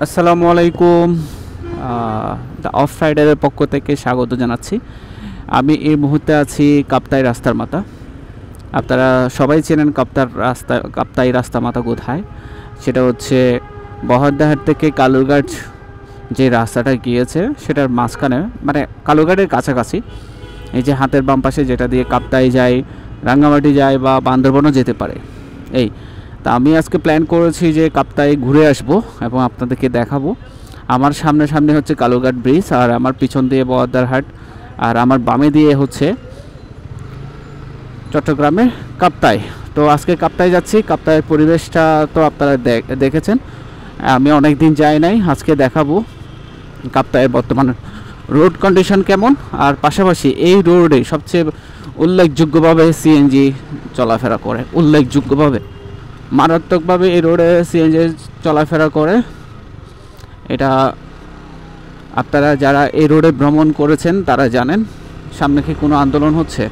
আসসালামু আলাইকুম। The of রাইডারের পক্ষ থেকে স্বাগত জানাচ্ছি। আমি এই মুহূর্তে আছি কাপ্তাই রাস্তার মাথা। আপনারা সবাই চেনেন কাপ্তাই রাস্তা মাথা কোথায়। সেটা হচ্ছে বহদ্দাহাট থেকে কালুরঘাট যে রাস্তাটা গিয়েছে সেটার মাঝখানে, মানে কালুরঘাটের কাছাকাছি, এই যে হাতের বাম পাশে যেটা দিয়ে কাপ্তাই যায়, রাঙ্গামাটি যায় বা বান্দরবনও যেতে পারে। এই তা আমি আজকে প্ল্যান করেছি যে কাপ্তাই ঘুরে আসব এবং আপনাদেরকে দেখাবো। আমার সামনে হচ্ছে কালুরঘাট ব্রিজ, আর আমার পিছন দিয়ে বহদ্দারহাট, আর আমার বামে দিয়ে হচ্ছে চট্টগ্রামের কাপ্তাই। তো আজকে কাপ্তাই যাচ্ছি। কাপ্তাইয়ের পরিবেশটা তো আপনারা দেখেছেন, আমি অনেক দিন যাই নাই। আজকে দেখাবো কাপ্তাইয়ের বর্তমান রোড কন্ডিশন কেমন, আর পাশাপাশি এই রোডে সবচেয়ে উল্লেখযোগ্যভাবে সিএনজি চলাফেরা করে, উল্লেখযোগ্যভাবে মারাত্মকভাবে এই রোডে সিএনজি চলাফেরা করে। এটা আপনারা যারা এই রোডে ভ্রমণ করেছেন তারা জানেন। সামনে কি কোনো আন্দোলন হচ্ছে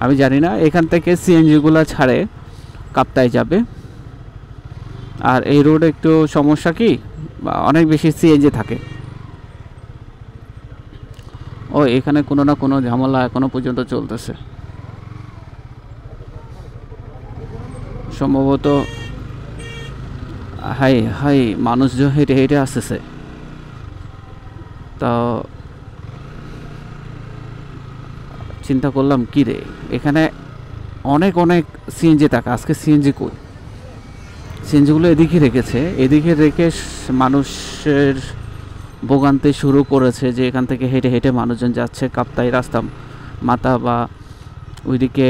আমি জানি না। এখান থেকে সিএনজিগুলো ছাড়ে কাপ্তাই যাবে। আর এই রোডে একটু সমস্যা কি, অনেক বেশি সিএনজি থাকে। ও এখানে কোনো না কোনো ঝামেলা এখনো পর্যন্ত চলতেছে সম্ভবত। হাই হাই মানুষ যে হেঁটে হেঁটে আসতেছে। তো চিন্তা করলাম কি রে, এখানে অনেক সিএনজি থাকে। আজকে সিএনজি কই? সিএনজিগুলো এদিকে রেখেছে, এদিকে রেখে মানুষের ভোগান্তি শুরু করেছে যে এখান থেকে হেঁটে হেঁটে মানুষজন যাচ্ছে কাপ্তাই রাস্তা মাথা বা ওইদিকে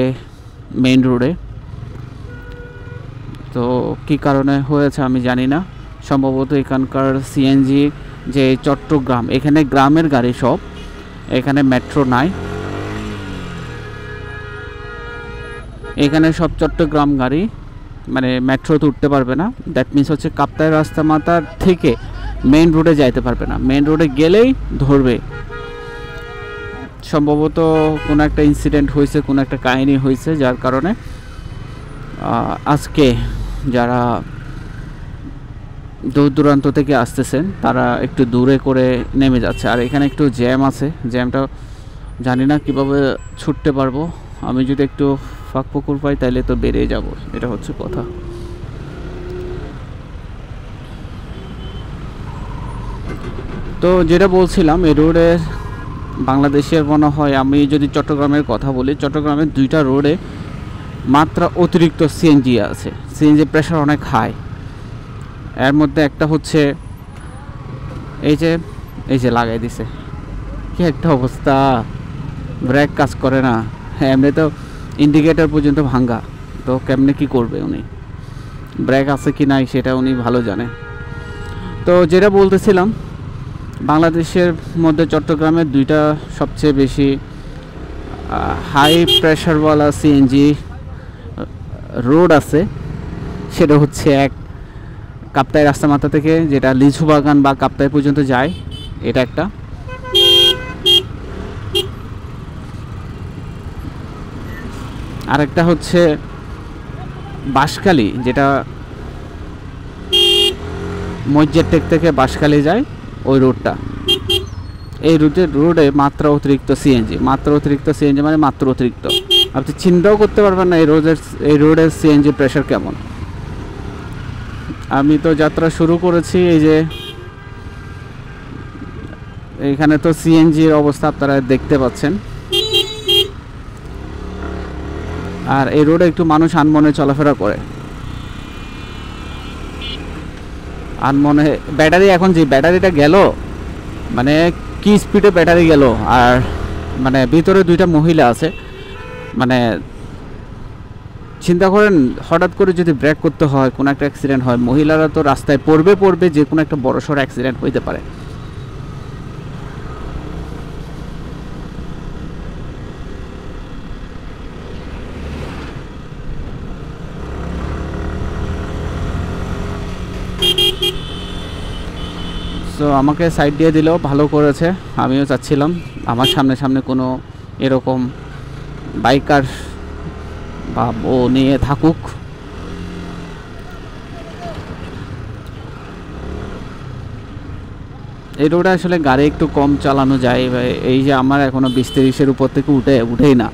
মেইন রোডে। তো কী কারণে হয়েছে আমি জানি না। সম্ভবত এখানকার সিএনজি যে চট্টগ্রাম, এখানে গ্রামের গাড়ি সব, এখানে মেট্রো নাই, এখানে সব চট্টগ্রাম গাড়ি, মানে মেট্রোতে উঠতে পারবে না। দ্যাট মিনস হচ্ছে কাপ্তাই রাস্তা মাথার থেকে মেইন রোডে যাইতে পারবে না। মেইন রোডে গেলেই ধরবে। সম্ভবত কোনো একটা ইনসিডেন্ট হয়েছে, কোনো একটা কাহিনী হয়েছে, যার কারণে আজকে যারা দূর দূরান্ত থেকে আসতেছেন তারা একটু দূরে করে নেমে যাচ্ছে। আর এখানে একটু জ্যাম আছে, জ্যামটা জানি না কীভাবে ছুটতে পারবো। আমি যদি একটু ফাঁক পুকুর পাই তাহলে তো বেরিয়ে যাব, এটা হচ্ছে কথা। তো যেটা বলছিলাম, এই রোডের বাংলাদেশের মনে হয়, আমি যদি চট্টগ্রামের কথা বলি, চট্টগ্রামের দুইটা রোডে মাত্রা অতিরিক্ত সিএনজি আছে। সিএনজি প্রেশার অনেক হাই। এর মধ্যে একটা হচ্ছে এই যে লাগাই দিছে, কি একটা অবস্থা, ব্রেক কাজ করে না। হ্যাঁ, এমনি তো ইন্ডিকেটার পর্যন্ত ভাঙ্গা, তো কেমনে কি করবে উনি, ব্রেক আছে কি নাই সেটা উনি ভালো জানে। তো যেটা বলতেছিলাম, বাংলাদেশের মধ্যে চট্টগ্রামের দুইটা সবচেয়ে বেশি হাই প্রেশারওয়ালা সিএনজি রোড আছে। সেটা হচ্ছে এক কাপ্তাই রাস্তা মাথা থেকে যেটা লিচু বাগান বা কাপ্তাই পর্যন্ত যায়, এটা একটা। আরেকটা হচ্ছে বাঁশখালী, যেটা মসজিদটেক থেকে বাঁশখালী যায়, ওই রোডটা। এই রোডে মাত্রা অতিরিক্ত সিএনজি, মানে মাত্র অতিরিক্ত। আপনি চিন্তাও করতে পারবেন না এই রোডের সিএনজি প্রেশার কেমন। আমি তো যাত্রা শুরু করেছি, এই যে এখানে তো সিএনজির অবস্থা আপনারা দেখতে পাচ্ছেন। আর এই রোডে একটু মানুষ আনমনে চলাফেরা করে। আনমনে ব্যাটারি, এখন যে ব্যাটারিটা গেল, মানে কি স্পিডে ব্যাটারি গেল। আর মানে ভিতরে দুইটা মহিলা আছে, মানে চিন্তা করেন হঠাৎ করে যদি ব্রেক করতে হয়, কোনো একটা অ্যাক্সিডেন্ট হয়, মহিলারা তো রাস্তায় পড়বে, যে কোনো একটা বড়সড় অ্যাক্সিডেন্ট হইতে পারে। সো আমাকে সাইড দিয়ে দিলেও ভালো করেছে। আমিও চাচ্ছিলাম আমার সামনে কোনো এরকম বাইকার বা ও নিয়ে থাকুক। এই রোডে আসলে গাড়ি একটু কম চালানো যায়, এই যে আমার এখনও 20-30-এর উপর থেকে উঠেই না,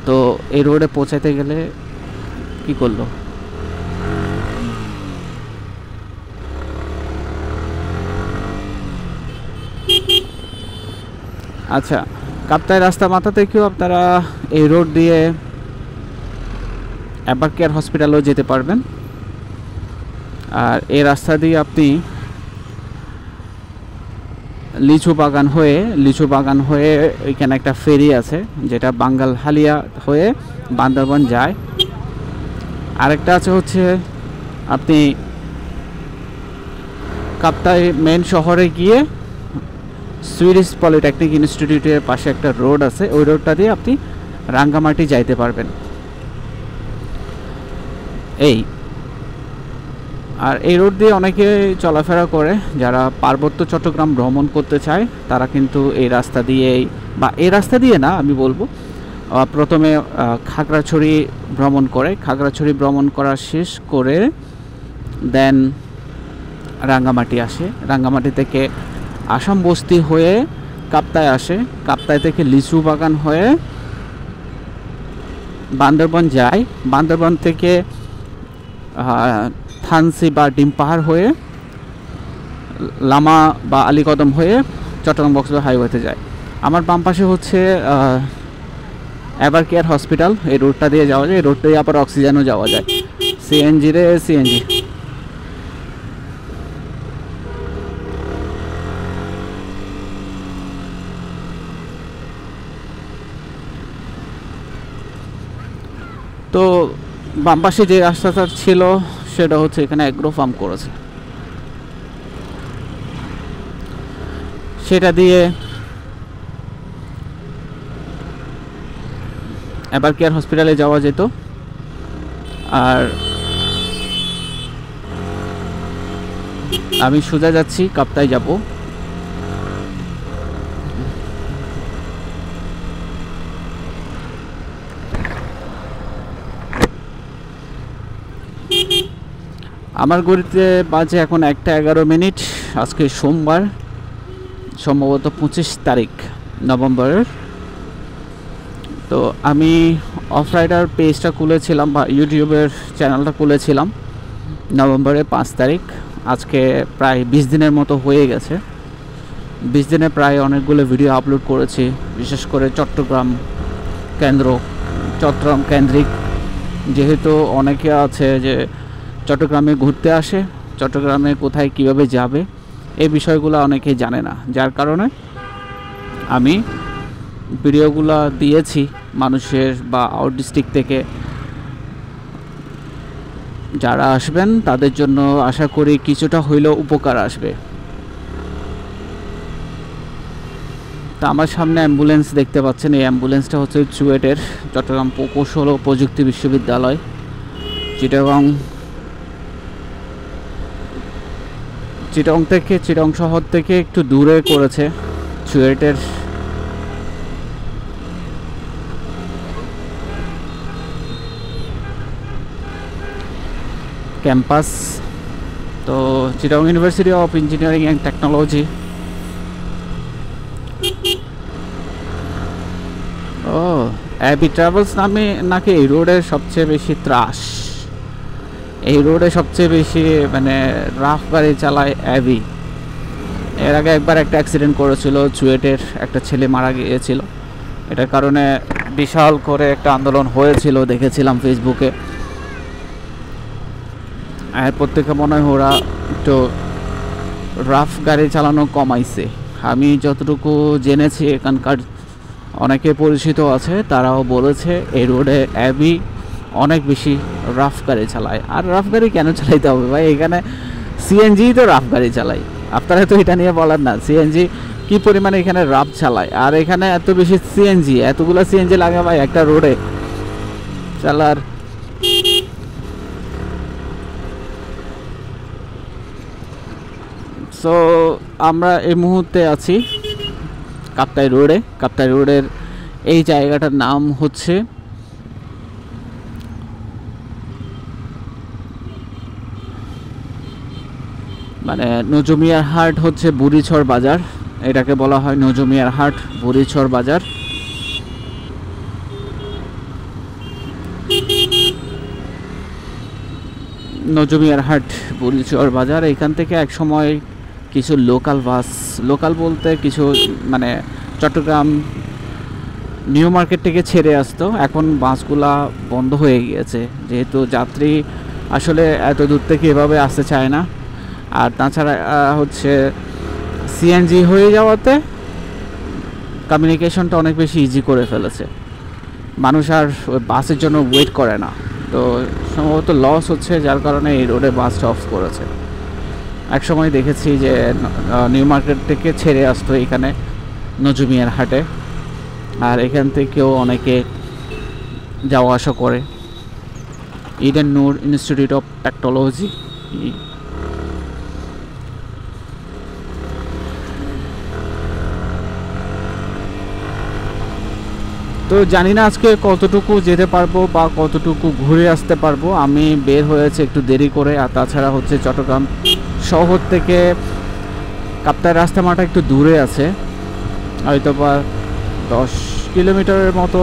তো এই রোডে পৌঁছাতে গেলে কি করলো। আচ্ছা, কাপ্তাই রাস্তা মাথা থেকেও আপনারা এই রোড দিয়ে এভার কেয়ার হসপিটালও যেতে পারবেন। আর এই রাস্তা দিয়ে আপনি লিচু বাগান হয়ে এখানে একটা ফেরি আছে যেটা বাঙ্গাল হালিয়া হয়ে বান্দরবান যায়। আরেকটা আছে হচ্ছে আপনি কাপ্তাই মেন শহরে গিয়ে সুইডিশ পলিটেকনিক ইনস্টিটিউটের পাশে একটা রোড আছে, ওই রোডটা দিয়ে আপনি রাঙ্গামাটি যাইতে পারবেন। আর এই রোড দিয়ে অনেকে চলাফেরা করে, যারা পার্বত্য চট্টগ্রাম ভ্রমণ করতে চায় তারা কিন্তু এই রাস্তা দিয়ে না, আমি বলবো প্রথমে খাগড়াছড়ি ভ্রমণ করা শেষ করে দেন রাঙ্গামাটি আসে। রাঙ্গামাটি থেকে আসাম বস্তি হয়ে কাপ্তাই আসে, কাপ্তাই থেকে লিচু বাগান হয়ে বান্দরবান যায়, বান্দরবান থেকে থানসি বা ডিম পাহাড় হয়ে লামা বা আলীকদম হয়ে চট্টগ্রাম কক্সবাজার হাইওয়েতে যায়। আমার বাম পাশে হচ্ছে এভার কেয়ার হসপিটাল, এই রোডটা দিয়ে যাওয়া যায়, এই রোডটা দিয়ে আবার অক্সিজেনও যাওয়া যায়। সিএনজি। তো বাম পাশে যে রাস্তাটা ছিল সেটা হচ্ছে এখানে অ্যাগ্রো ফার্ম করেছে, সেটা দিয়ে এভার কেয়ার হসপিটালে যাওয়া যেত। আর আমি সোজা যাচ্ছি, কাপ্তাই যাব। আমার ঘড়িতে বাজে এখন 1:11। আজকে সোমবার, সম্ভবত 25 তারিখ নভেম্বরের। তো আমি অফ রাইডার পেজটা খুলেছিলাম বা ইউটিউবের চ্যানেলটা খুলেছিলাম নভেম্বরের 5 তারিখ। আজকে প্রায় 20 দিনের মতো হয়ে গেছে। 20 দিনে প্রায় অনেকগুলো ভিডিও আপলোড করেছি, বিশেষ করে চট্টগ্রাম কেন্দ্রিক, যেহেতু অনেকে আছে যে চট্টগ্রামে ঘুরতে আসে, চট্টগ্রামে কোথায় কিভাবে যাবে এই বিষয়গুলো অনেকেই জানে না, যার কারণে আমি ভিডিওগুলো দিয়েছি মানুষের বা আউট ডিস্ট্রিক্ট থেকে যারা আসবেন তাদের জন্য আশা করি কিছুটা হইলেও উপকার আসবে। তা আমার সামনে অ্যাম্বুলেন্স দেখতে পাচ্ছেন, এই অ্যাম্বুলেন্সটা হচ্ছে চুয়েটের চট্টগ্রাম প্রকৌশল ও প্রযুক্তি বিশ্ববিদ্যালয় চিটাগং শহর থেকে একটু দূরে করেছে চুয়েটের ক্যাম্পাস। তো Chittagong university of engineering and technology. ও অ্যাবি ট্রাভেলস নামে নাকি এই রোডের সবচেয়ে বেশি ত্রাস, এই রোডে সবচেয়ে বেশি মানে রাফ গাড়ি চালায় অ্যাবি। এর আগে একবার একটা অ্যাক্সিডেন্ট করেছিল, চুয়েটের একটা ছেলে মারা গিয়েছিল, এটার কারণে বিশাল করে একটা আন্দোলন হয়েছিল, দেখেছিলাম ফেসবুকে। এরপর থেকে মনে হয় ওরা একটু রাফ গাড়ি চালানো কমাইছে। আমি যতটুকু জেনেছি এখানকার অনেকে পরিচিত আছে, তারাও বলেছে এই রোডে অ্যাবি অনেক বেশি রাফ গাড়ি চালায়। আর রাফ গাড়ি কেন চালাইতে হবে ভাই, এখানে সিএনজি তো রাফ গাড়ি চালায়, আপনারা তো এটা নিয়ে বলার না সিএনজি কি পরিমাণে এখানে রাফ চালায়। আর এখানে এত বেশি সিএনজি, এতগুলো সিএনজি লাগে ভাই একটা রোডে চালার। সো আমরা এই মুহূর্তে আছি কাপ্তাই রোডের এই জায়গাটার নাম হচ্ছে মানে নজমিয়ার হাট হচ্ছে বুড়িছড় বাজার, এটাকে বলা হয় নজমিয়ার হাট বুড়িছড় বাজার। নজমিয়ার হাট বুড়িছড় বাজার, এখান থেকে এক সময় কিছু লোকাল বাস, লোকাল বলতে কিছু মানে চট্টগ্রাম নিউ মার্কেট থেকে ছেড়ে আসতো। এখন বাসগুলা বন্ধ হয়ে গিয়েছে, যেহেতু যাত্রী আসলে এত দূর থেকে এভাবে আসতে চায় না। আর তাছাড়া হচ্ছে সিএনজি হয়ে যাওয়াতে কমিউনিকেশনটা অনেক বেশি ইজি করে ফেলেছে, মানুষ আর ওই বাসের জন্য ওয়েট করে না। তো সম্ভবত লস হচ্ছে, যার কারণে এই রোডে বাসটা অফ করেছে। এক সময় দেখেছি যে নিউ মার্কেট থেকে ছেড়ে আসতো এখানে নজমিয়ার হাটে, আর এখান থেকেও অনেকে যাওয়া আসা করে। Eden Noor institute of technology. তো জানি না আজকে কতটুকু যেতে পারবো বা কতটুকু ঘুরে আসতে পারবো। আমি বের হয়েছে একটু দেরি করে, আর তাছাড়া হচ্ছে চট্টগ্রাম শহর থেকে কাপ্তাই রাস্তা মাটা একটু দূরে আছে, হয়তো বা 10 কিলোমিটারের মতো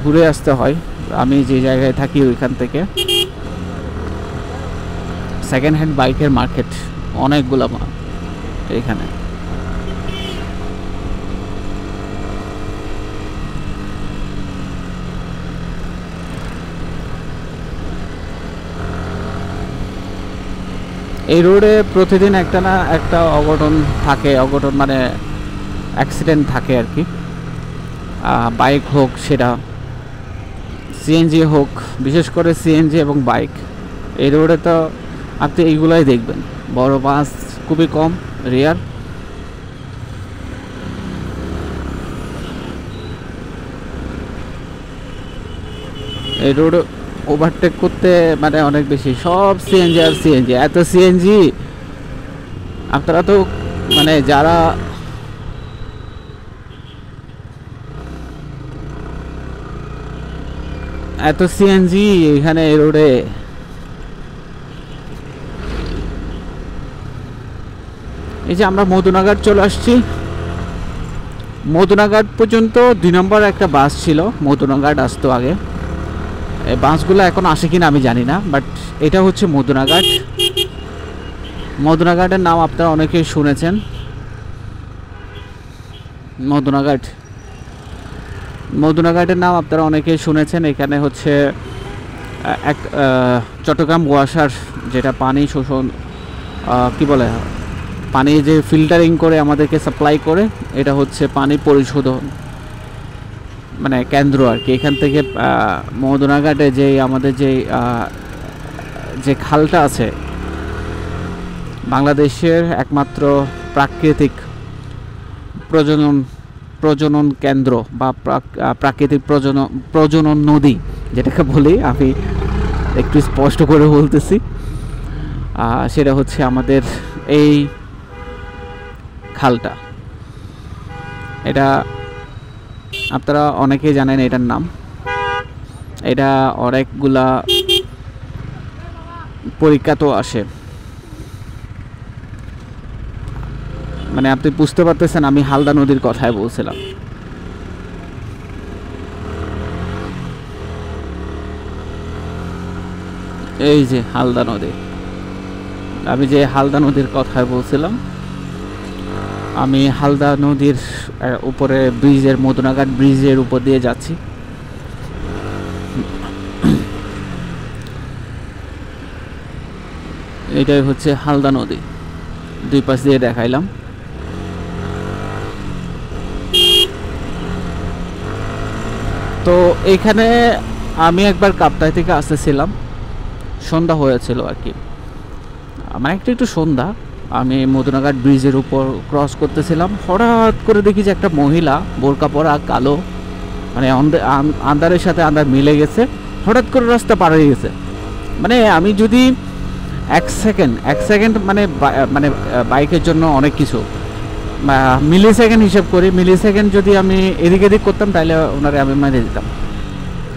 ঘুরে আসতে হয় আমি যে জায়গায় থাকি ওইখান থেকে। সেকেন্ড হ্যান্ড বাইকের মার্কেট অনেকগুলো এখানে। এই রোডে প্রতিদিন একটা না একটা অঘটন থাকে, অঘটন মানে অ্যাক্সিডেন্ট থাকে আর কি। বাইক হোক, সেটা সিএনজি হোক, বিশেষ করে সিএনজি এবং বাইক। এই রোডে তো আপনি এইগুলাই দেখবেন, বড় বাস খুবই কম, রেয়ার। এই রোড ওভারটেক করতে মানে অনেক বেশি, সব সিএনজি আর সিএনজি, এত সিএনজি। আপনারা তো মানে যারা এত সিএনজি এখানে এই রোডে। এই যে আমরা মধুনাঘাট চলে আসছি, মধুনাঘাট পর্যন্ত 2 নম্বর একটা বাস ছিল, মধুনাঘাট আসতো আগে। এই বাসগুলো এখন আসে কিনা আমি জানি না, বাট এটা হচ্ছে মধুনাঘাট। মধুনাঘাটের নাম আপনারা অনেকেই শুনেছেন। মধুনাঘাটের নাম আপনারা অনেকেই শুনেছেন। এখানে হচ্ছে এক চট্টগ্রাম ওয়াসার, যেটা পানি শোষণ কি বলে, পানি যে ফিল্টারিং করে আমাদেরকে সাপ্লাই করে, এটা হচ্ছে পানি পরিশোধন মানে কেন্দ্র আর কি। এখান থেকে মধুনাঘাটে যে আমাদের যে খালটা আছে, বাংলাদেশের একমাত্র প্রাকৃতিক প্রজনন কেন্দ্র বা প্রাকৃতিক প্রজনন নদী যেটাকে বলি, আমি একটু স্পষ্ট করে বলতেছি, সেটা হচ্ছে আমাদের এই খালটা। এটা আপনারা অনেকেই জানেন এটার নাম। এটা অনেকগুলা পরীক্ষা তো আসে, মানে আপনি বুঝতে পারতেছেন আমি হালদা নদীর কথাই বলছিলাম। এই যে হালদা নদী, আমি যে হালদা নদীর কথাই বলছিলাম, আমি হালদা নদীর উপরে ব্রিজের, মধুনাঘাট ব্রিজের উপর দিয়ে যাচ্ছি। এটাই হচ্ছে হালদা নদী, দুই পাশ দিয়ে দেখাইলাম। তো এখানে আমি একবার কাপ্তাই থেকে আসতেছিলাম, সন্ধ্যা হয়েছিল আর কি, মানে একটু সন্ধ্যা। আমি মধুনাঘাট ব্রিজের উপর ক্রস করতেছিলাম, হঠাৎ করে দেখি যে একটা মহিলা বোরকা পরা, কালো, মানে আন্ধারের সাথে আন্ধার মিলে গেছে, হঠাৎ করে রাস্তা পার হয়ে গেছে। মানে আমি যদি এক সেকেন্ড মানে বাইকের জন্য অনেক কিছু, মিলি সেকেন্ড হিসেব করি, মিলি সেকেন্ড যদি আমি এদিক এদিক করতাম তাহলে ওনারে আমি মেরে দিতাম।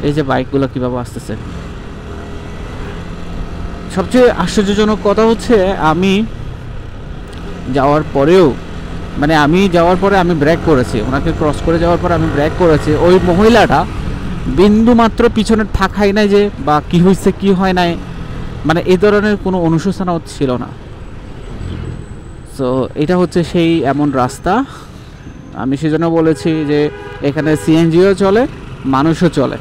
এই যে বাইকগুলো কীভাবে আসতেছে, সবচেয়ে আশ্চর্যজনক কথা হচ্ছে আমি যাওয়ার পরেও মানে আমি যাওয়ার পরে আমি ব্রেক করেছি, ওনাকে ক্রস করে যাওয়ার পরে আমি ব্রেক করেছি, ওই মহিলাটা বিন্দু মাত্র পিছনে থাকাই নাই যে বা কি হয়েছে কি হয় নাই, মানে এই ধরনের কোনো অনুশোচনাও ছিল না। সো এটা হচ্ছে সেই এমন রাস্তা, আমি সেজন্য বলেছি যে এখানে সিএনজিও চলে, মানুষও চলে।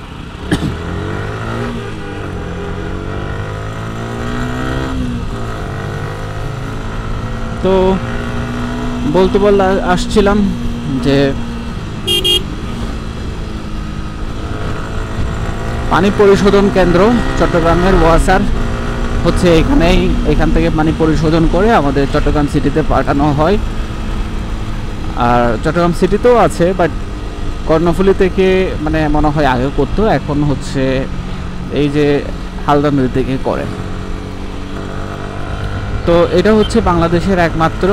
তো বলতে আসছিলাম যে পানি পরিশোধন কেন্দ্র চট্টগ্রামের ওয়াসার হচ্ছে এখান থেকে পানি পরিশোধন করে আমাদের চট্টগ্রাম সিটিতে পাঠানো হয়। আর চট্টগ্রাম সিটিতেও আছে, বাট কর্ণফুলী থেকে মানে মনে হয় আগে করতো, এখন হচ্ছে এই যে হালদা নদী থেকে করে। তো এটা হচ্ছে বাংলাদেশের একমাত্র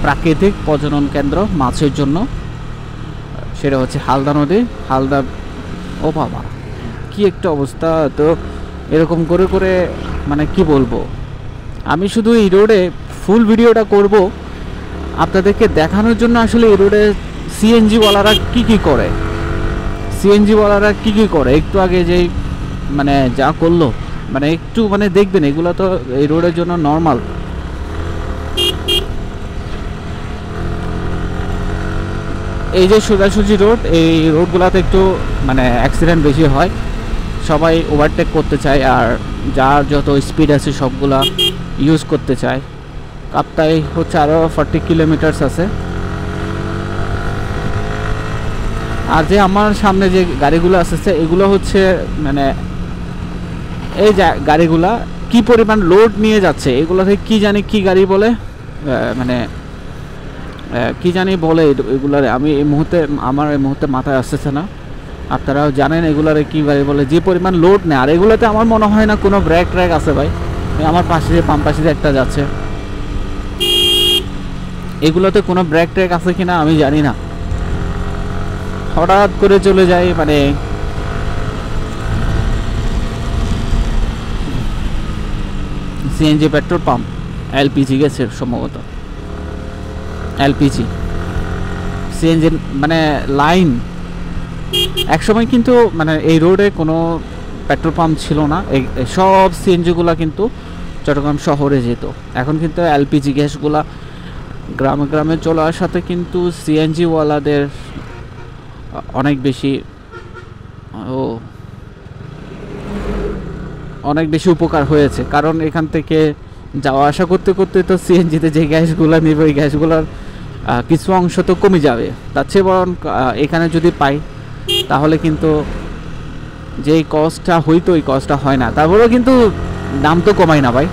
প্রাকৃতিক প্রজনন কেন্দ্র মাছের জন্য, সেটা হচ্ছে হালদা নদী। হালদা, ও বাবা কি একটা অবস্থা। তো এরকম করে করে মানে কি বলবো, আমি শুধু এই রোডে ফুল ভিডিওটা করব আপনাদেরকে দেখানোর জন্য। আসলে এই রোডে সিএনজিওয়ালারা কি করে, সিএনজিওয়ালারা কি করে একটু আগে যেই মানে যা করলো, মানে একটু মানে দেখবেন, এগুলো তো এই রোডের জন্য নর্মাল। এই যে সোজাসুজি রোড, এই রোডগুলোতে একটু মানে অ্যাক্সিডেন্ট বেশি হয়, সবাই ওভারটেক করতে চায় আর যার যত স্পিড আছে সবগুলা ইউজ করতে চায়। কাপ্তাই হচ্ছে আরও 40 কিলোমিটার আছে। আর যে আমার সামনে যে গাড়িগুলো আসছে এগুলো হচ্ছে মানে এই গাড়িগুলা কি পরিমাণ লোড নিয়ে যাচ্ছে, এগুলো থেকে কি জানি কি গাড়ি বলে, মানে কি জানি বলে এগুলারে, আমি আমার এই মুহূর্তে মাথায় আসতেছে না। আপনারাও জানেন এগুলারে কি গাড়ি বলে, যে পরিমাণ লোড নেয়। আর এগুলোতে আমার মনে হয় না কোনো ব্রেক ট্র্যাক আছে ভাই, আমার পাশে যে পাম্প পাশে একটা যাচ্ছে, এগুলোতে কোনো ব্রেক ট্র্যাক আছে কিনা আমি জানি না, হঠাৎ করে চলে যায়। মানে সিএনজি পেট্রোল পাম্প, এলপিজি গেছে সম্ভবত, এলপিজি সিএনজি মানে লাইন। একসময় কিন্তু মানে এই রোডে কোনো পেট্রোল পাম্প ছিল না, এই সব সিএনজিগুলা কিন্তু চট্টগ্রাম শহরে যেত। এখন কিন্তু এলপিজি গ্যাসগুলা গ্রামে গ্রামে চলে আসাতে কিন্তু সিএনজিওয়ালাদের অনেক বেশি উপকার হয়েছে। কারণ এখান থেকে যাওয়া আসা করতে করতে তো সিএনজিতে যে গ্যাসগুলো নেবে ওই গ্যাসগুলোর কিছু অংশ তো কমে যাবে, তার চেয়ে বরং এখানে যদি পাই তাহলে কিন্তু যেই কস্টটা হইতো ওই কস্টটা হয় না। তারপরেও কিন্তু দাম তো কমাই না ভাই।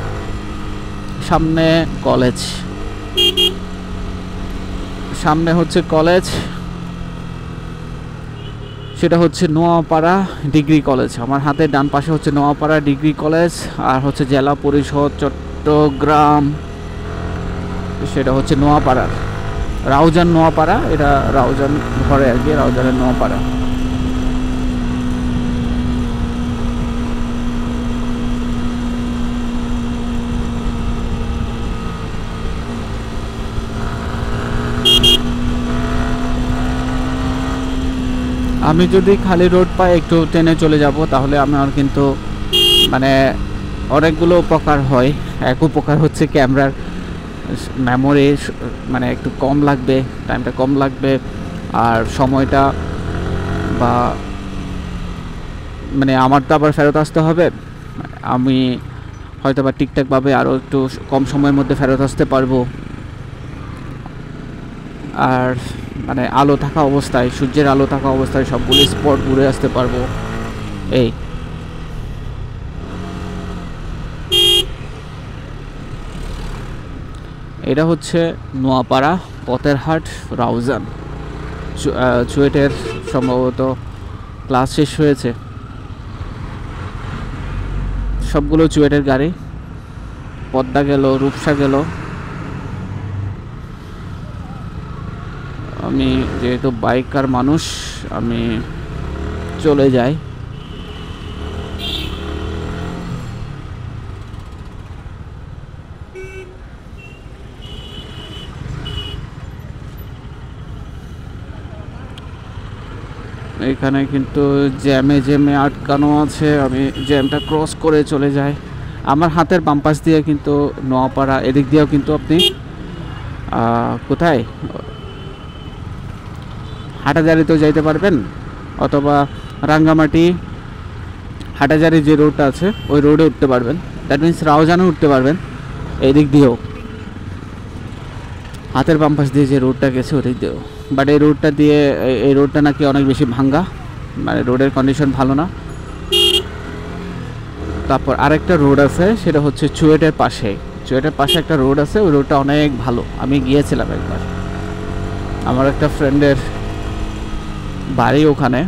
সামনে কলেজ, সামনে হচ্ছে কলেজ, সেটা হচ্ছে নোয়াপাড়া ডিগ্রি কলেজ। আমার হাতের ডান পাশে হচ্ছে নোয়াপাড়া ডিগ্রি কলেজ, আর হচ্ছে জেলা পরিষদ চট্টগ্রাম, সেটা হচ্ছে নোয়াপাড়ার রাউজান নোয়াপাড়া, এটা রাউজান ঘরে আর কি, রাউজানের নোয়াপাড়া। আমি যদি খালি রোড পাই একটু ট্রেনে চলে যাব, তাহলে আমার কিন্তু মানে অনেকগুলো উপকার হয়। এক উপকার হচ্ছে ক্যামেরার মেমোরি মানে একটু কম লাগবে, টাইমটা কম লাগবে, আর সময়টা বা মানে আমার তো আবার ফেরত আসতে হবে, আমি হয়তো বা ঠিকঠাকভাবে আরও একটু কম সময়ের মধ্যে ফেরত আসতে পারবো। আর মানে আলো থাকা অবস্থায়, সূর্যের আলো থাকা অবস্থায় সবগুলো স্পট ঘুরে আসতে পারবো। এই এটা হচ্ছে নোয়াপাড়া, পতেরহাট, রাউজান। চুয়েটের সম্ভবত ক্লাস শেষ হয়েছে, সবগুলো চুয়েটের গাড়ি। পদ্মা গেল, রূপসা গেল। আমি যেহেতু বাইকার মানুষ আমি চলে যাই। এখানে কিন্তু জ্যামে আটকানো আছে, আমি জ্যামটা ক্রস করে চলে যাই। আমার হাতের বাম পাশ দিয়ে কিন্তু নোয়াপাড়া, এদিক দিয়েও কিন্তু আপনি কোথায় হাটাজারিতেও যাইতে পারবেন, অথবা রাঙ্গামাটি হাটাজারি যে রোডটা আছে ওই রোডে উঠতে পারবেন। দ্যাট মিনস রাউজানে উঠতে পারবেন এই দিক দিয়েও, হাতের বাম পাশ দিয়ে যে রোডটা গেছে ওই দিক দিয়েও। বাট এই রোডটা দিয়ে, এই রোডটা নাকি অনেক বেশি ভাঙ্গা, মানে রোডের কন্ডিশন ভালো না। তারপর আরেকটা রোড আছে, সেটা হচ্ছে চুয়েটের পাশে একটা রোড আছে, ওই রোডটা অনেক ভালো, আমি গিয়েছিলাম একবার। আমার একটা ফ্রেন্ডের বাড়ি ওখানে,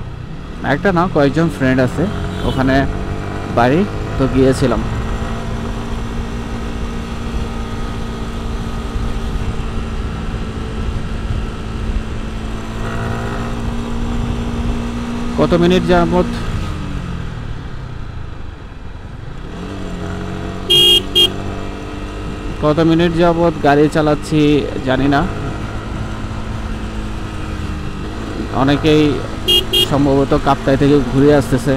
একটা না কয়েকজন ফ্রেন্ড আছে ওখানে বাড়ি, তো গিয়েছিলাম। কত মিনিট যাবত গাড়ি চালাচ্ছি জানি না। অনেকেই সম্ভবত কাপ্তাই থেকে ঘুরে আসতেছে।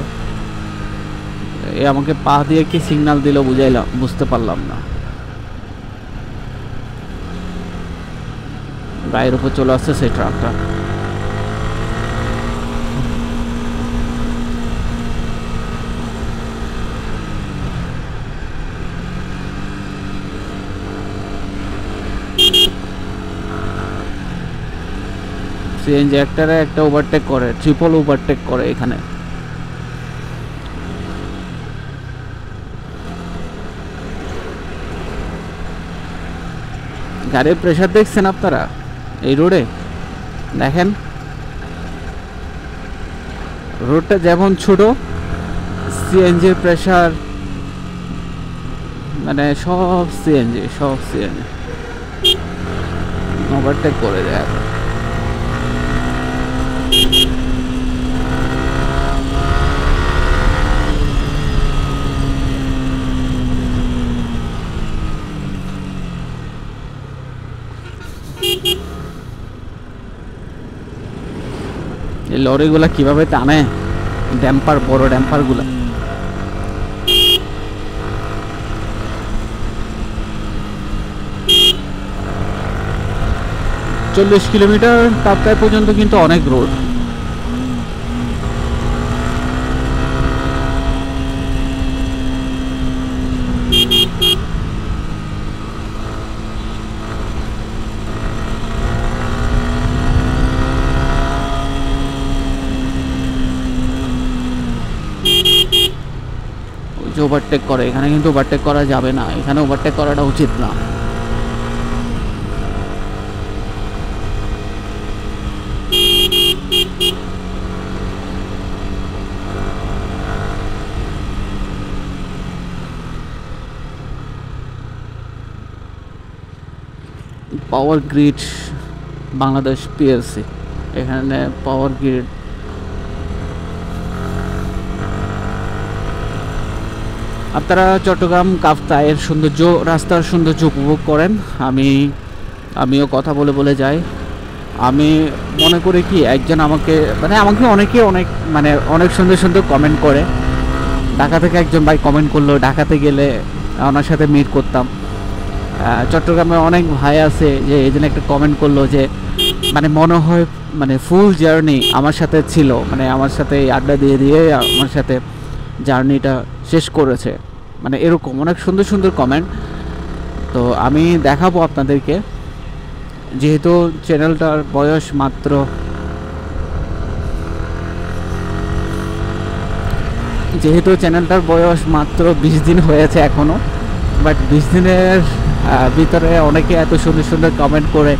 এ আমাকে পা দিয়ে কি সিগন্যাল দিল বুঝতে পারলাম না। গায়ের উপর চলে আসছে সেই ট্রাকটা। সিএনজি একটা ওভারটেক করে, ট্রিপল ওভারটেক করে এখানে। গাড়ির প্রেসার দেখছেন আপনারা এই রোডে? দেখেন রোডটা যেমন ছোট, সিএনজির প্রেসার মানে সব সিএনজি ওভারটেক করে দেয়। এই লরিগুলা কিভাবে টানে, ড্যাম্পার, বড় ড্যাম্পার গুলা। চল্লিশ কিলোমিটার কাপ্তাই পর্যন্ত কিন্তু অনেক রোড। ওভারটেক করে, এখানে কিন্তু ওভারটেক করা যাবে না, এখানে ওভারটেক করাটা উচিত না। পাওয়ার গ্রিড বাংলাদেশ পিএলসি, এখানে পাওয়ার গ্রিড। আপনারা চট্টগ্রাম কাপ্তাইয়ের সৌন্দর্য, রাস্তার সৌন্দর্য উপভোগ করেন। আমিও কথা বলে যাই। আমি মনে করি কি, একজন আমাকে অনেকে অনেক সুন্দর কমেন্ট করে। ঢাকা থেকে একজন ভাই কমেন্ট করলো, ঢাকাতে গেলে ওনার সাথে মিট করতাম। চট্টগ্রামে অনেক ভাই আছে যে এই জন্য একটা কমেন্ট করলো যে মনে হয় ফুল জার্নি আমার সাথে ছিল, আমার সাথে আড্ডা দিয়ে আমার সাথে জার্নিটা শেষ করেছে। এরকম অনেক সুন্দর কমেন্ট। তো আমি দেখাবো আপনাদেরকে, যেহেতু চ্যানেলটার বয়স মাত্র যেহেতু চ্যানেলটার বয়স মাত্র 20 দিন হয়েছে এখনও, বাট 20 দিনের ভিতরে অনেকে এত সুন্দর সুন্দর কমেন্ট করে।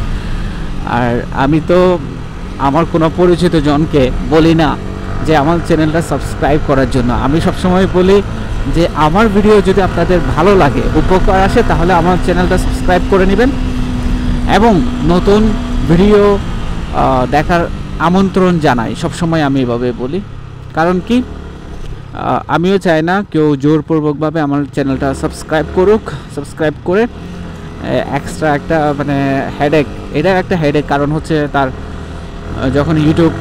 আর আমি তো আমার কোনো পরিচিত জনকে বলি না যে আমার চ্যানেলটা সাবস্ক্রাইব করার জন্য। আমি সবসময় বলি যে আমার ভিডিও যদি আপনাদের ভালো লাগে, উপকার আসে, তাহলে আমার চ্যানেলটা সাবস্ক্রাইব করে নেবেন এবং নতুন ভিডিও দেখার আমন্ত্রণ জানাই। সবসময় আমি এভাবে বলি, কারণ কি আমিও চাই না কেউ জোরপূর্বকভাবে আমার চ্যানেলটা সাবস্ক্রাইব করুক। সাবস্ক্রাইব করে এক্সট্রা একটা মানে হেডেক, এটা একটা হেডেক। কারণ হচ্ছে তার যখন ইউটিউব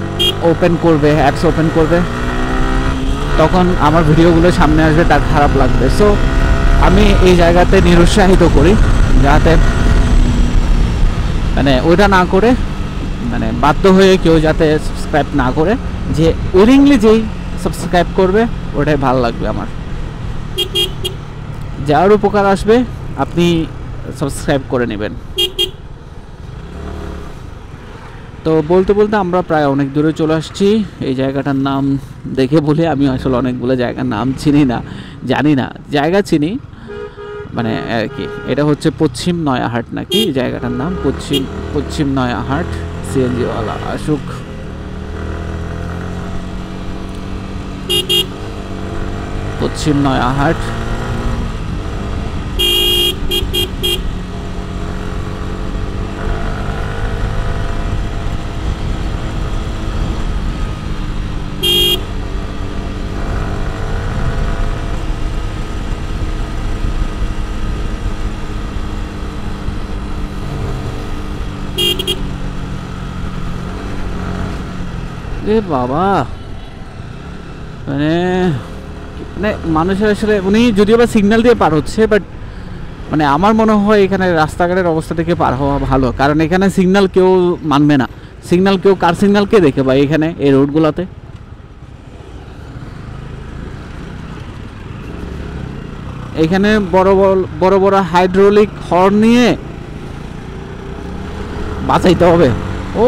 ওপেন করবে, অ্যাপস ওপেন করবে, তখন আমার ভিডিওগুলো সামনে আসবে, তার খারাপ লাগবে। সো আমি এই জায়গাতে নিরুৎসাহিত করি যাতে মানে ওইটা না করে, মানে বাধ্য হয়ে কেউ যাতে সাবস্ক্রাইব না করে, যে উইলিংলি যেই সাবস্ক্রাইব করবে ওটাই ভালো লাগবে আমার। যার উপকার আসবে আপনি সাবস্ক্রাইব করে নেবেন। তো বলতে বলতে আমরা প্রায় অনেক দূরে চলে আসছি। এই জায়গাটার নাম দেখে বলি, আমি আসলে অনেকগুলো জায়গার নাম চিনি না, জানি না, জায়গা চিনি মানে আর কি। এটা হচ্ছে পশ্চিম নয়াহাট নাকি জায়গাটার নাম, পশ্চিম নয়াহাট। সিএনজিওয়ালা আসুক। পশ্চিম নয়াহাট। এ বাবা, মানে মানুষের আসলে উনি যদিও বা সিগন্যাল দিয়ে পার হচ্ছে, বাট মানে আমার মনে হয় এখানে রাস্তাঘাটের অবস্থা থেকে পার হওয়া ভালো। কারণ এখানে সিগন্যাল কেউ মানবে না। সিগন্যাল কেউ, কার সিগন্যাল কে দেখে ভাই এখানে এই রোডগুলোতে? এখানে বড় বড় বড় হাইড্রোলিক হর্ন নিয়ে বাঁচাইতে হবে। ও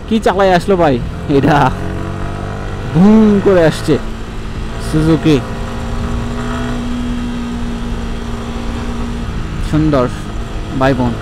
কি চালাই আসলো ভাই, এটা ভুম করে আসছে সুজুকি। সুন্দর ভাই বোন।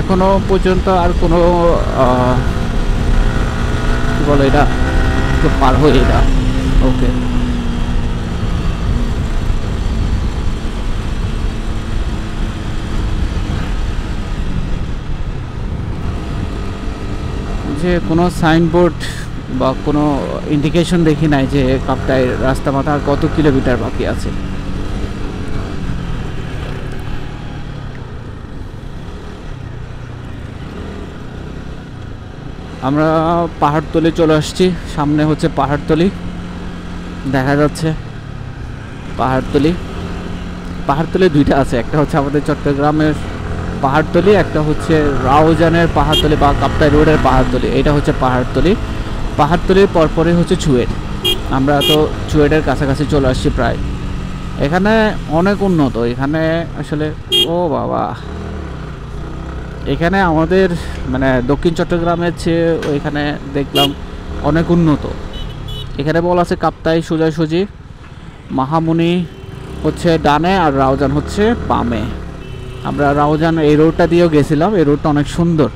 এখনো পর্যন্ত আর কোনো কি বলে এটা, তো পার হয়ে এটা। ওকে, যে কোনো সাইনবোর্ড বা কোনো ইন্ডিকেশন দেখি নাই যে কাপ্তাই রাস্তা মাথা আর কত কিলোমিটার বাকি আছে। আমরা পাহাড়তলি চলে আসছি। সামনে হচ্ছে পাহাড়তলি, দেখা যাচ্ছে পাহাড়তলি। পাহাড়তলি দুইটা আছে, একটা হচ্ছে আমাদের চট্টগ্রামের পাহাড়তলি, একটা হচ্ছে রাউজানের পাহাড়তলি বা কাপ্তাই রোডের পাহাড়তলি। এটা হচ্ছে পাহাড়তলি। পাহাড়তলির পরপরই হচ্ছে চুয়েট। আমরা তো চুয়েটের কাছাকাছি চলে আসছি প্রায়। এখানে অনেক উন্নত, এখানে আসলে ও বাবা, এখানে আমাদের মানে দক্ষিণ চট্টগ্রামের চেয়ে ওইখানে দেখলাম অনেক উন্নত। এখানে বলা আছে কাপ্তাই সোজাসুজি, মাহামুনি হচ্ছে ডানে আর রাউজান হচ্ছে বামে। আমরা রাউজান এই রোডটা দিয়েও গেছিলাম, এই রোডটা অনেক সুন্দর।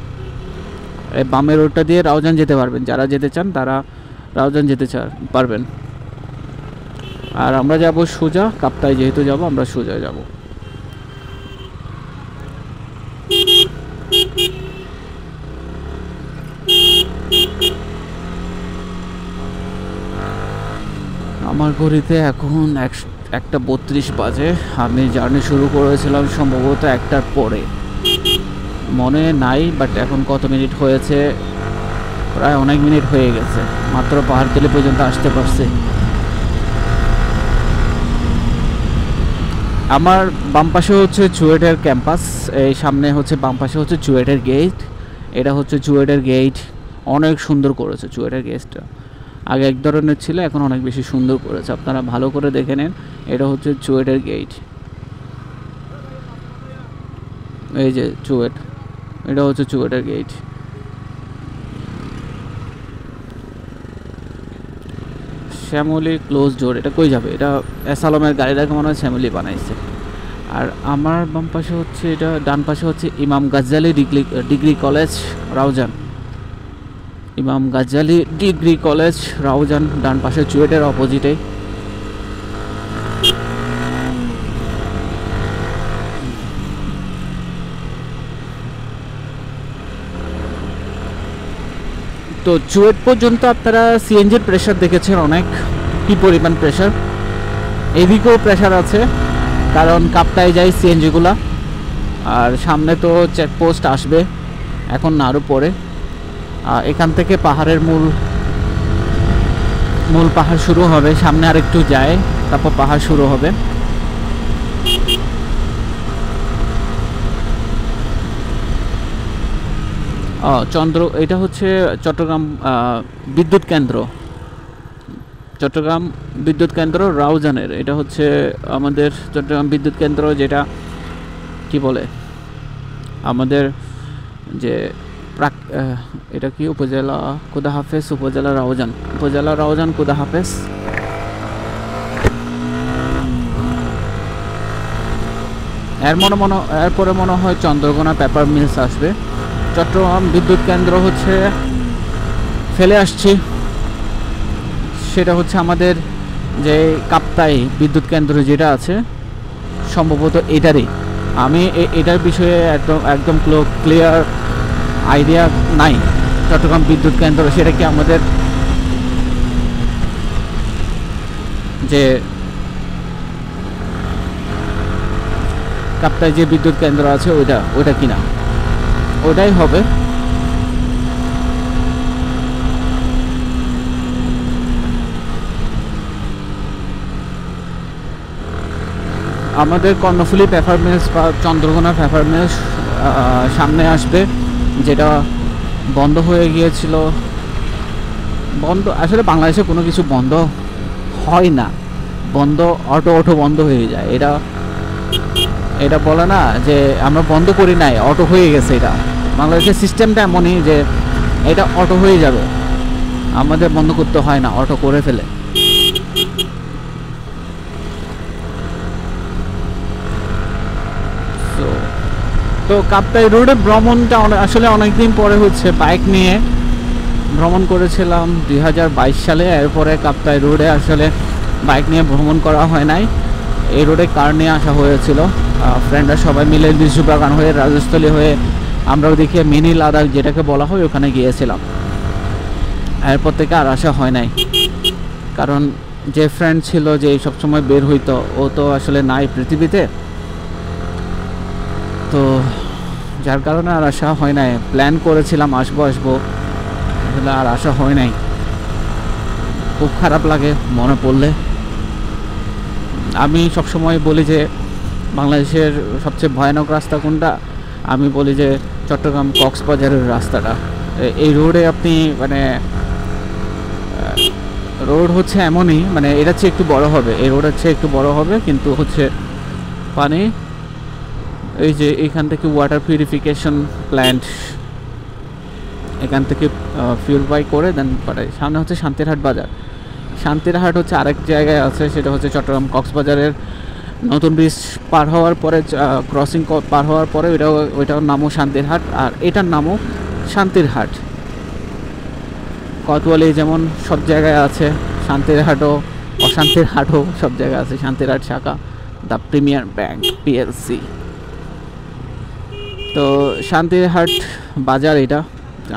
এই বামে রোডটা দিয়ে রাউজান যেতে পারবেন, যারা যেতে চান তারা রাউজান যেতে পারবেন। আর আমরা যাব সোজা, কাপ্তাই যেহেতু যাব আমরা সোজা যাব। আমার ঘড়িতে এখন 1:32 বাজে। আমি জার্নি শুরু করেছিলাম সম্ভবত 1টার পরে, মনে নাই, বাট এখন কত মিনিট হয়েছে, প্রায় অনেক মিনিট হয়ে গেছে। মাত্র পাহাড়তলি পর্যন্ত আসতে পারছি। আমার বাম পাশে হচ্ছে চুয়েটের ক্যাম্পাস, এই সামনে হচ্ছে বাম পাশে হচ্ছে চুয়েটের গেট। এটা হচ্ছে চুয়েটের গেট, অনেক সুন্দর করেছে চুয়েটের গেটটা। আগে এক ধরনের ছিল, এখন অনেক বেশি সুন্দর করেছে, আপনারা ভালো করে দেখে নেন। এটা হচ্ছে চুয়েটের গেট, এই যে চুয়েট, এটা হচ্ছে চুয়েটের গেট। শ্যামলী ক্লোজ ডোর, এটা কই যাবে? এটা অ্যাসালমের গাড়িটাকে মনে হয় শ্যামলী বানাইছে। আর আমার বাম পাশে হচ্ছে, এটা ডান পাশে হচ্ছে ইমাম গাজ্জালি ডিগ্রি কলেজ রাউজান। ইমাম গাজ্জালি ডিগ্রি কলেজ রাউজান, ডান পাশে চুয়েটের অপোজিটে। তো চুয়েট পর্যন্ত আপনারা সিএনজির প্রেশার দেখেছেন অনেক, কি পরিমাণ প্রেশার। এদিকেও প্রেশার আছে, কারণ কাপ্তায় যায় সিএনজিগুলা। আর সামনে তো চেকপোস্ট আসবে, এখন না আরও পরে। এখান থেকে পাহাড়ের মূল পাহাড় শুরু হবে, সামনে আর একটু যায়, তারপর পাহাড় শুরু হবে। এটা হচ্ছে চট্টগ্রাম বিদ্যুৎ কেন্দ্র, চট্টগ্রাম বিদ্যুৎ কেন্দ্র রাউজানের। এটা হচ্ছে আমাদের চট্টগ্রাম বিদ্যুৎ কেন্দ্র, যেটা কি বলে আমাদের যে এটা কি উপজেলা কুদা হাফেজ, উপজেলা রাউজান কুদা হাফেজ। এরপরে মনে হয় চন্দ্রকোনা পেপার মিলস আসবে। চট্টগ্রাম বিদ্যুৎ কেন্দ্র হচ্ছে ফেলে আসছি, সেটা হচ্ছে আমাদের যে কাপ্তাই বিদ্যুৎ কেন্দ্র যেটা আছে, সম্ভবত এটারই। আমি এটার বিষয়ে একদম ক্লিয়ার আইডিয়া নাই। চট্টগ্রাম বিদ্যুৎ কেন্দ্র সেটা কি আমাদের যে কাপ্তাই যে বিদ্যুৎ কেন্দ্র আছে ওইটা কিনা, ওটাই হবে। আমাদের কর্ণফুলী পেপার মিলস বা চন্দ্রকোনা পেপার মিলস সামনে আসবে, যেটা বন্ধ হয়ে গিয়েছিল। আসলে বাংলাদেশে কোনো কিছু বন্ধ হয় না, অটো বন্ধ হয়ে যায়। এটা বলে না যে আমরা বন্ধ করি নাই, অটো হয়ে গেছে। এটা বাংলাদেশের সিস্টেমটা এমনই যে এটা অটো হয়ে যাবে, আমাদের বন্ধ করতে হয় না, অটো করে ফেলে। তো কাপ্তাই রোডে ভ্রমণটা আসলে অনেকদিন পরে হচ্ছে। বাইক নিয়ে ভ্রমণ করেছিলাম 2022 সালে, এরপরে কাপ্তাই রোডে আসলে বাইক নিয়ে ভ্রমণ করা হয় নাই। এই রোডে কার নিয়ে আসা হয়েছিল, ফ্রেন্ডরা সবাই মিলে লিচু বাগান হয়ে, রাজস্থলী হয়ে, আমরা ওদিকে মিনি লাদাখ যেটাকে বলা হয় ওখানে গিয়েছিলাম। এরপর থেকে আর আসা হয় নাই, কারণ যে ফ্রেন্ড ছিল যে সবসময় বের হইতো, ও তো আসলে নাই পৃথিবীতে। তো যার কারণে আর আসা হয় নাই। প্ল্যান করেছিলাম আসবো আসলে আর আসা হয় নাই। খুব খারাপ লাগে মনে পড়লে। আমি সবসময় বলি যে বাংলাদেশের সবচেয়ে ভয়ানক রাস্তা কোনটা, আমি বলি যে চট্টগ্রাম কক্সবাজারের রাস্তাটা। এই রোডে আপনি রোড হচ্ছে এমনই, এটা চেয়ে একটু বড় হবে, এই রোডের চেয়ে একটু বড় হবে, কিন্তু হচ্ছে পানি এই যে এখান থেকে ওয়াটার পিউরিফিকেশন প্ল্যান্ট, এখান থেকে পিউরিফাই করে দেন পাঠায়। সামনে হচ্ছে শান্তিরহাট বাজার। শান্তিরহাট হচ্ছে আরেক জায়গায় আছে, সেটা হচ্ছে চট্টগ্রাম কক্সবাজারের নতুন ব্রিজ পার হওয়ার পরে, ক্রসিং পার হওয়ার পরে ওইটার নামও শান্তিরহাট, আর এটার নামও শান্তিরহাট। কোতোয়ালি যেমন সব জায়গায় আছে, শান্তিরহাটও অশান্তির হাটও সব জায়গায় আছে। শান্তিরহাট শাখা দ্য প্রিমিয়ার ব্যাংক পিএলসি। তো শান্তিরহাট বাজার এটা,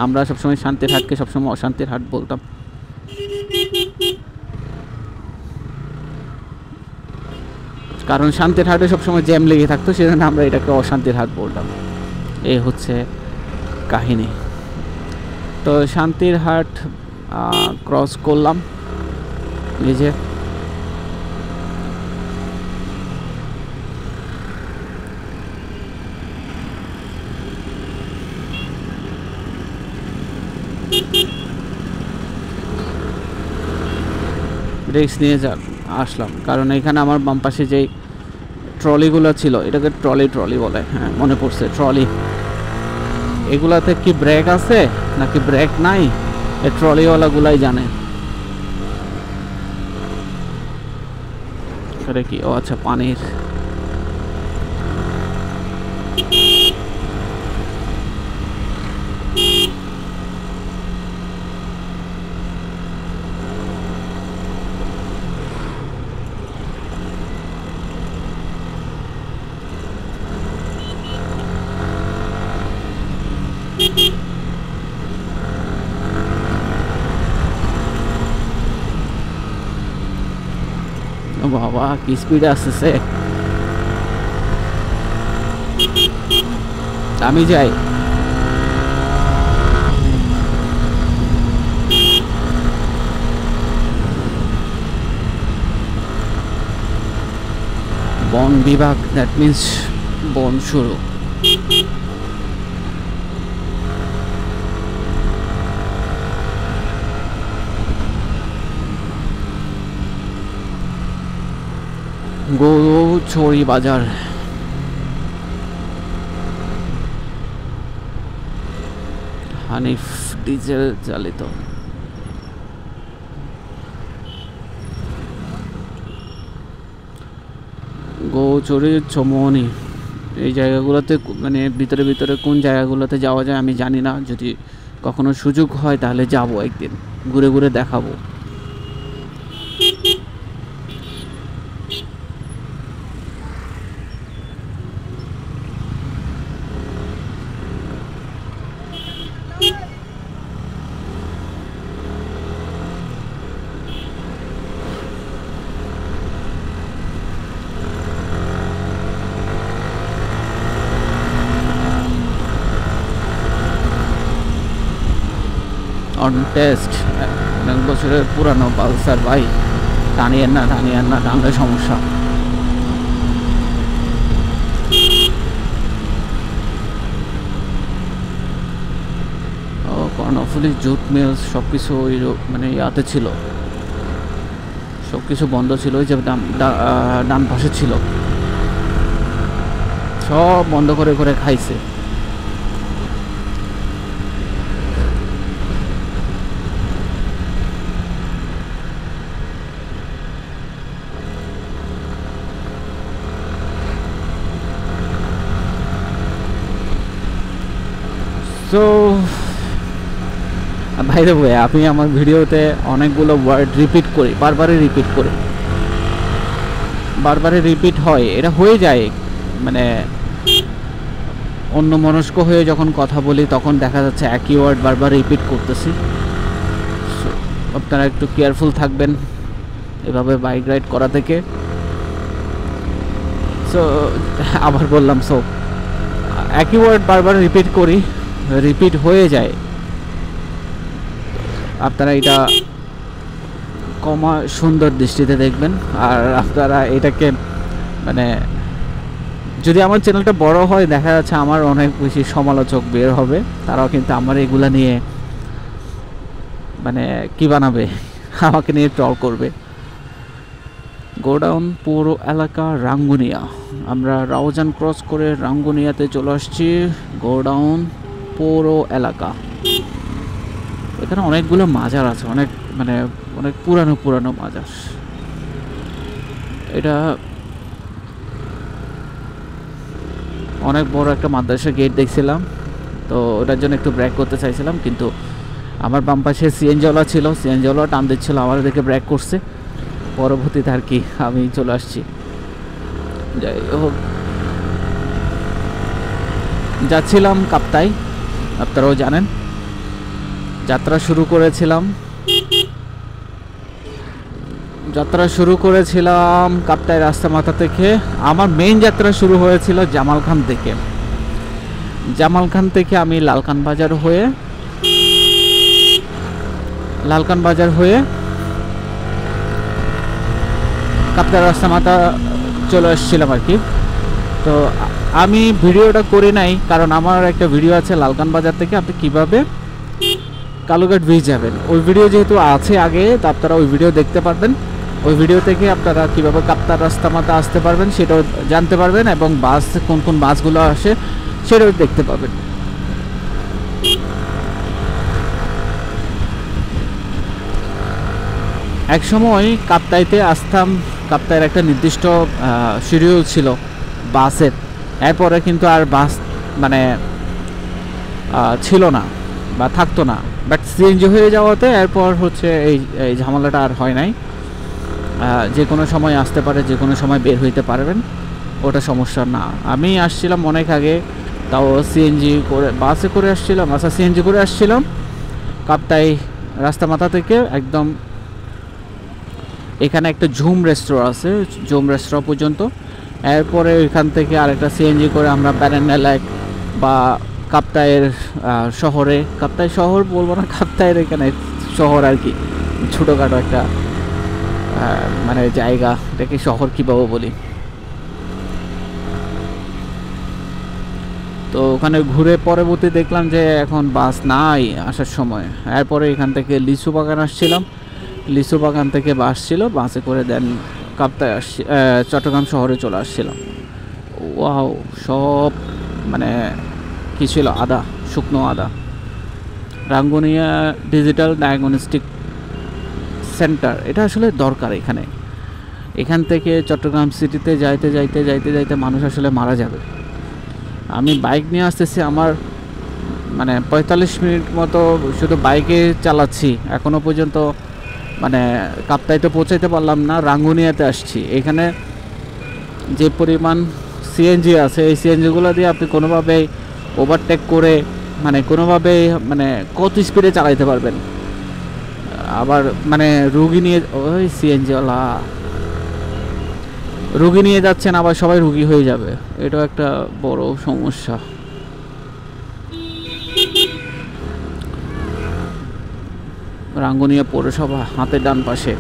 আমরা সবসময় শান্তিরহাটকে সবসময় অশান্তির হাট বলতাম। কারণ শান্তিরহাটে সবসময় জ্যাম লেগে থাকতো, সেজন্য আমরা এটাকে অশান্তির হাট বলতাম। এই হচ্ছে কাহিনী। তো শান্তিরহাট ক্রস করলাম, এই যে রিক্স নিয়ে আসলাম, কারণ এখানে আমার বাম পাশে যেই ট্রলিগুলো ছিল, এটাকে ট্রলি বলে, হ্যাঁ মনে পড়ছে, ট্রলি। এগুলাতে কি ব্রেক আছে নাকি ব্রেক নাই, এই ট্রলিওয়ালাগুলাই জানে। এটা কি? ও আচ্ছা, পানির বাবা কি স্পিড আসতেছে, আমি যাই। বন বিভাগ, দ্যাট মিন্স বন শুরু। গৌছড়ি বাজার। হানিফ ডিজেল চালিত। গৌছড়ি, চমনি, এই জায়গাগুলোতে মানে ভিতরে ভিতরে কোন জায়গাগুলোতে যাওয়া যায় আমি জানি না। যদি কখনো সুযোগ হয় তাহলে যাব, একদিন ঘুরে ঘুরে দেখাবো। অন টেস্ট, অনেক বছরের পুরানো পালসার ভাই, টানিয়েন না টানিয়েন না, টানলে সমস্যা। ও কর্ণফুলি জুট মিলস সব কিছু ওই মানে ইয়াতে ছিল, সব কিছু বন্ধ ছিল। ওই যে ডান পাশে ছিল, সব বন্ধ করে করে খাইছে। সো বাই দ্য ওয়ে, আমি আমার ভিডিওতে অনেকগুলো ওয়ার্ড রিপিট করি, বারবারই রিপিট হয়। এটা হয়ে যায় মানে অন্যমনস্ক হয়ে যখন কথা বলি তখন দেখা যাচ্ছে একই ওয়ার্ড বারবার রিপিট করতেছি। আপনারা একটু কেয়ারফুল থাকবেন এভাবে বাইক রাইড করা থেকে। সো আবার বললাম, সো একই ওয়ার্ড বারবার রিপিট করি, রিপিট হয়ে যায়। আপনারা এটা কমা সুন্দর দৃষ্টিতে দেখবেন। আর আপনারা এটাকে মানে যদি আমার চ্যানেলটা বড় হয় দেখা যাচ্ছে আমার অনেক বেশি সমালোচক বের হবে, তারাও কিন্তু আমার এগুলা নিয়ে মানে কি বানাবে, আমাকে নিয়ে ট্রল করবে। গোডাউন পৌর এলাকা রাঙ্গুনিয়া, আমরা রাউজান ক্রস করে রাঙ্গুনিয়াতে চলে আসছি। গোডাউন পৌর এলাকা, এখানে অনেকগুলো মাজার আছে, অনেক মানে অনেক পুরানো মাজার। এটা অনেক বড় একটা মাদ্রাসা গেট দেখছিলাম, তো ওটার জন্য একটু ব্রেক করতে চাইছিলাম, কিন্তু আমার বাম পাশে সিএনজিওয়ালা ছিল, সিএনজিওয়ালা টান দিচ্ছিল, আমার দেখে ব্রেক করছে। পরবর্তীতে আর কি আমি চলে আসছি। যাই হোক, যাচ্ছিলাম কাপ্তাই, আপনারাও জানেন। যাত্রা শুরু করেছিলাম কাপ্তাই রাস্তা মাথা থেকে। আমার মেইন যাত্রা শুরু হয়েছিল জামালখান থেকে। আমি লালকান বাজার হয়ে কাপ্তাই রাস্তা মাথা চলে আসছিলাম আর কি। তো আমি ভিডিওটা করি নাই, কারণ আমার একটা ভিডিও আছে লালকান বাজার থেকে আপনি কিভাবে কালুঘাট ব্রিজ যাবেন। ওই ভিডিও যেহেতু আছে আগে, তো আপনারা ওই ভিডিও দেখতে পারবেন। ওই ভিডিও থেকে আপনারা কীভাবে কাপ্তাই রাস্তা মাথা আসতে পারবেন সেটাও জানতে পারবেন, এবং বাস কোন কোন বাসগুলো আসে সেটাও দেখতে পাবেন। এক সময় কাপ্তাইতে আসতাম, কাপ্তাইয়ের একটা নির্দিষ্ট শিডিউল ছিল বাসের, এরপরে কিন্তু আর বাস মানে ছিল না বা থাকতো না। বাট সিএনজি হয়ে যাওয়াতে এরপর হচ্ছে এই ঝামেলাটা আর হয় নাই। যে কোনো সময় আসতে পারে, যে কোনো সময় বের হইতে পারবেন, ওটা সমস্যা না। আমি আসছিলাম অনেক আগে, তাও সিএনজি করে, বাসে করে আসছিলাম, আচ্ছা সিএনজি করে আসছিলাম কাপ্তাই রাস্তা মাথা থেকে একদম এখানে একটা ঝুম রেস্টুরেন্ট আছে, ঝুম রেস্টুরেন্ট পর্যন্ত। এরপরে ওইখান থেকে আরেকটা সিএনজি করে আমরা ব্যানানা লেক বা কাপ্তাইয়ের শহরে, কাপ্তাই শহর বলবো না, কাপ্তাইয়ের এখানে শহর আর কি, ছোটোখাটো একটা মানে জায়গা, এটাকে শহর কীভাবে বলি। তো ওখানে ঘুরে পরবর্তী দেখলাম যে এখন বাস নাই আসার সময়। এরপরে এখান থেকে লিচু বাগান আসছিলাম, লিচু বাগান থেকে বাস ছিল, বাসে করে দেন কাপ্তাই আসছি, চট্টগ্রাম শহরে চলে আসছিলাম। ওয়াও, সব মানে কী ছিল, আদা, শুকনো আদা। রাঙ্গুনিয়া ডিজিটাল ডায়াগনস্টিক সেন্টার, এটা আসলে দরকার এখানে। এখান থেকে চট্টগ্রাম সিটিতে যাইতে যাইতে যাইতে যাইতে মানুষ আসলে মারা যাবে। আমি বাইক নিয়ে আসতেছি, আমার মানে 45 মিনিট মতো শুধু বাইকে চালাচ্ছি, এখনও পর্যন্ত মানে কাপ্তাইতে পৌঁছাইতে পারলাম না, রাঙ্গুনিয়াতে আসছি। এখানে যে পরিমাণ সিএনজি আছে, এই সিএনজিগুলো দিয়ে আপনি কোনোভাবেই ওভারটেক করে মানে কোনোভাবেই মানে কত স্পিডে চালাইতে পারবেন। আবার মানে রুগী নিয়ে, ওই সিএনজিওয়ালা রুগী নিয়ে যাচ্ছেন, আবার সবাই রুগী হয়ে যাবে, এটাও একটা বড় সমস্যা। রাঙ্গুনিয়া পৌরসভা হাতের ডান পাশে।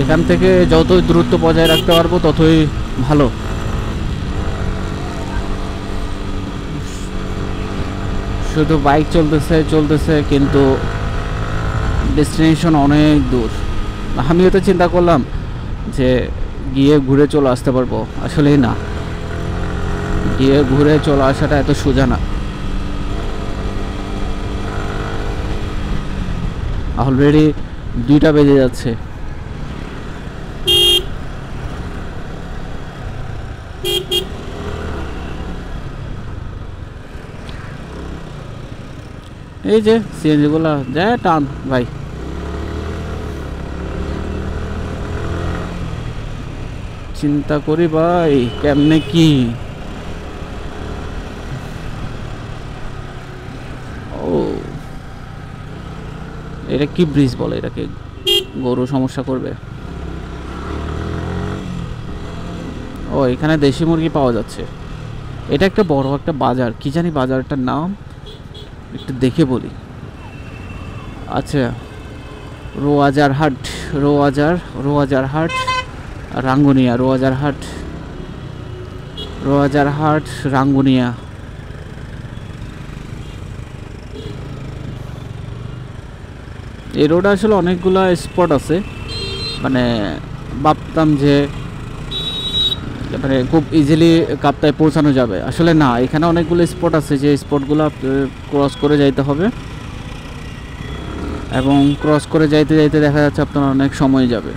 এখান থেকে যতই দূরত্ব বজায় রাখতে পারবো ততই ভালো। শুধু বাইক চলতেছে চলতেছে, কিন্তু ডেস্টিনেশন অনেক দূর। আমিও তো চিন্তা করলাম যে গিয়ে ঘুরে চলে আসতে পারবো, আসলেই না, গিয়ে ঘুরে চলে আসাটা এত সোজা না। অলরেডি 2টা বেজে যাচ্ছে। এই যে সিএনজি গুলা যায় টান ভাই, চিন্তা করি ভাই কেমনে কি। ও এটা কি ব্রিজ বলে, এটাকে গরু সমস্যা করবে। ও এখানে দেশি মুরগি পাওয়া যাচ্ছে। এটা একটা বড় একটা বাজার, কি জানি বাজারটার নাম, একটু দেখে বলি। আচ্ছা, রোয়াজার হাট, রোয়াজার হাট, রাঙ্গুনিয়া, রোয়াজার হাট রাঙ্গুনিয়া। এই রোডে আসলে অনেকগুলো স্পট আছে, মানে ভাবতাম যে মানে খুব ইজিলি কাপ্তাই পৌঁছানো যাবে, আসলে না, এখানে অনেকগুলো স্পট আছে যে স্পটগুলো ক্রস করে যাইতে হবে, এবং ক্রস করে যাইতে যাইতে দেখা যাচ্ছে আপনার অনেক সময় যাবে।